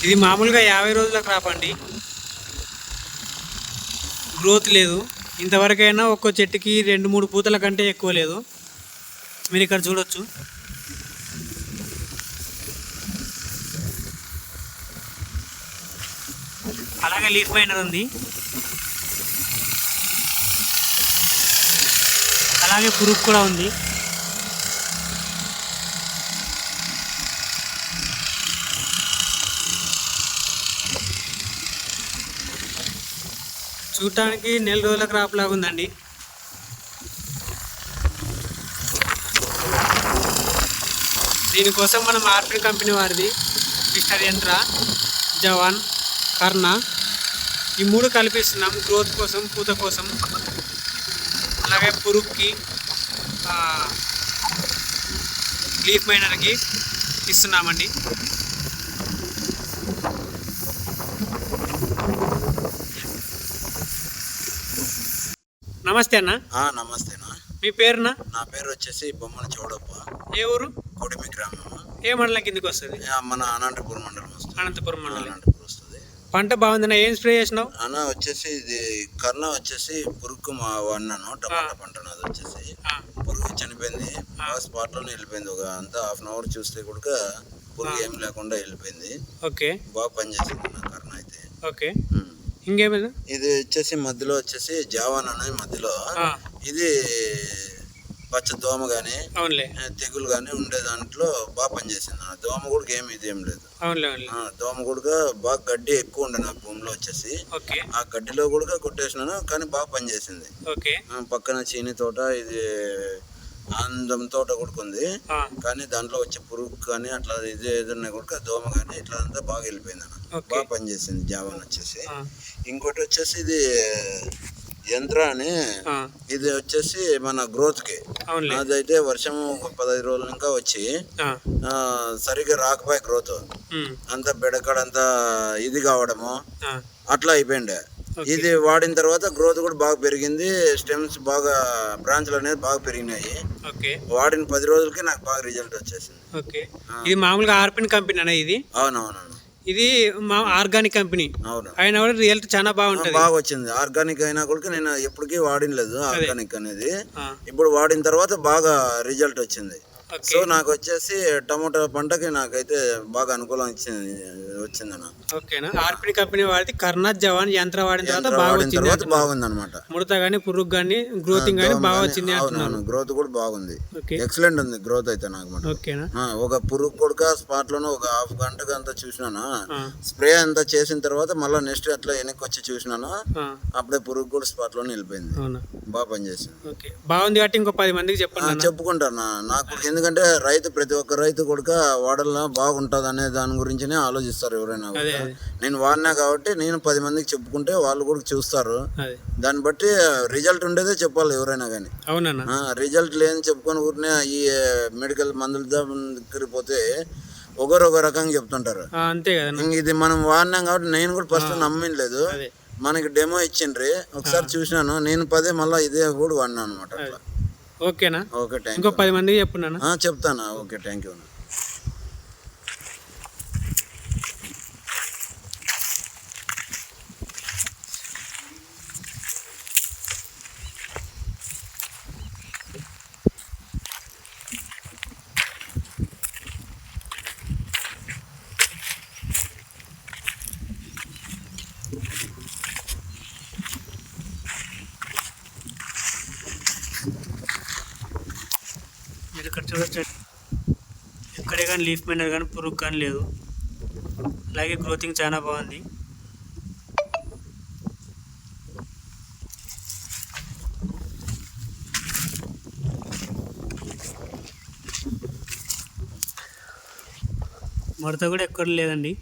ఇది మామూలుగా 50 రోజుల క్రాప్ అండి. గ్రోత్ లేదు ఇంతవరకైనా. ఒక్కో చెట్టుకి 2-3 పూతల కంటే ఎక్కువ లేదు. మీరు ఇక్కడ చూడొచ్చు. అలాగే లీఫ్ మైనర్ ఉంది. అలాగే పురుగు కూడా ఉంది. చూడటానికి 4 రోజుల క్రాప్ లాగా ఉందండి. దీనికోసం మనం ఆర్పిన్ కంపెనీ వారిది మిస్టర్ యంత్ర, జవాన్, కర్ణ ఈ 3 కలిపిస్తున్నాం గ్రోత్ కోసం, పూత కోసం, అలాగే పురుగుకి, లీఫ్ మైనర్కి ఇస్తున్నామండి. నమస్తే అన్న. నమస్తేనా. మీ పేరునా? నా పేరు వచ్చేసి బొమ్మన చౌడప్ప. ఏ ఊరు? కొడిమి గ్రామం. ఏ మండలం కిందకి వస్తుంది? మన అనంతపురం మండలం వస్తుంది. అనంతపురం మండలం. అనంతపురం వస్తుంది. పంట బాగుందన్న. ఏం స్ప్రే చేసినావు అన్న? వచ్చేసి ఇది కర్ణ వచ్చేసి పురుగు వాడినాను. టమాటా పంట అది వచ్చేసి పురుగు చనిపోయింది. స్పాట్ లోనే వెళ్ళిపోయింది. ఒక అంతా హాఫ్ అవర్ చూస్తే కూడా పురుగు ఏం లేకుండా వెళ్ళిపోయింది. ఓకే, బాగా పనిచేసింది నా కర్ణ అయితే. ఓకే, ఇంకేమైనా? ఇది వచ్చేసి మధ్యలో వచ్చేసి జవాన్ అనేది మధ్యలో ఇది పచ్చ దోమ గానీ తెగులు గానీ ఉండే దాంట్లో బాగా పనిచేసింది. దోమ కూడా ఇదేం లేదు. దోమ కూడా బాగా గడ్డి ఎక్కువ ఉండే నా భూమిలో వచ్చేసి ఆ గడ్డిలో కూడా కొట్టేసినాను, కానీ బాగా పనిచేసింది. పక్కన చీని తోట, ఇది అందం తోట కూడా ఉంది, కానీ దాంట్లో వచ్చే పురుగు కానీ అట్లా ఇది ఏదన్నా కూడా దోమ కానీ ఇట్లా అంతా బాగా వెళ్ళిపోయింది అన్న. బాగా పనిచేసింది జవాన్ వచ్చేసి. ఇంకోటి వచ్చేసి ఇది యంత్ర అని, ఇది వచ్చేసి మన గ్రోత్ కి. అదైతే వర్షం 15 రోజులు ఇంకా వచ్చి సరిగ్గా రాకపోయే గ్రోత్ అంతా బెడకడంతా ఇది కావడము అట్లా అయిపోయిండే. ఇది వాడిన తర్వాత గ్రోత్ కూడా బాగా పెరిగింది. స్టెమ్స్ బాగా, బ్రాంచ్లు అనేది బాగా పెరిగినాయి. వాడిన 10 రోజులకి నాకు బాగా రిజల్ట్ వచ్చేసింది. ఇది మామూలుగా ఆర్పిన్ కంపెనీ అన్న ఇది? అవునవునవును. ఇది మా ఆర్గానిక్ కంపెనీ. అవును. అయినా కూడా రిజల్ట్ చాలా బాగుంటుంది. బాగా వచ్చింది. ఆర్గానిక్ అయినా కూడా నేను ఎప్పటికీ వాడినలేదు ఆర్గానిక్ అనేది. ఇప్పుడు వాడిన తర్వాత బాగా రిజల్ట్ వచ్చింది. సో నాకు వచ్చేసి టమోటా పంటకి నాకైతే బాగా అనుకూలం వచ్చిందన్న. ఓకేనా. ఆర్పిన్ కంపెనీ వాడితే కర్ణ, జవాన్, యంత్ర వాడిన తర్వాత బాగుంది అనమాట. ముడత గానీ, పురుగు గానీ, గ్రోతింగ్ గానీ బాగా వచ్చింది. గ్రోత్ కూడా బాగుంది. ఎక్సలెంట్ ఉంది గ్రోత్ అయితే నాకు. ఓకేనా. ఒక పురుగు కూడా స్పాట్ లోనే ఒక హాఫ్ గంటకి అంతా చూసినాను. స్ప్రే అంతా చేసిన తర్వాత మళ్ళీ నెక్స్ట్ అట్లా వెనక్కి వచ్చి చూసినాను. అప్పుడే పురుగు కూడా స్పాట్ లోనే వెళ్ళిపోయింది. బాగా పనిచేసింది. బాగుంది కాబట్టి ఇంకో 10 మందికి చెప్పండి. చెప్పుకుంటాను నాకు. ఎందుకంటే ప్రతి ఒక్క రైతు కూడా వాడల్లా బాగుంటుంది అనే దాని గురించినే ఆలోచిస్తారు ఎవరైనా. నేను వాడినా కాబట్టి నేను 10 మందికి చెప్పుకుంటే వాళ్ళు కూడా చూస్తారు. దాన్ని బట్టి రిజల్ట్ ఉండేదే చెప్పాలి ఎవరైనా కానీ. రిజల్ట్ లేని చెప్పుకొని ఊరినే ఈ మెడికల్ మందుల దగ్గరికి పోతే ఒక రకంగా చెప్తుంటారు. ఇది మనం వాడినాం కాబట్టి నేను కూడా ఫస్ట్ నమ్మలేదు. మనకి డెమో ఇచ్చిండ్రి, ఒకసారి చూసినాను. నేను 10 మళ్ళీ ఇదే కూడా వాడినా అనమాట. అట్లా. ఓకేనా. Okay, thank you. ఇంకో 10 మందికి చెప్పున్నాను. చెప్తాను. Okay, thank you. మీరు ఇక్కడ చూడొచ్చు, ఎక్కడే కానీ లీఫ్ మైనర్ కానీ పురుగు కానీ లేదు. అలాగే గ్రోతింగ్ చాలా బాగుంది. ముడత కూడా ఎక్కడ లేదండి.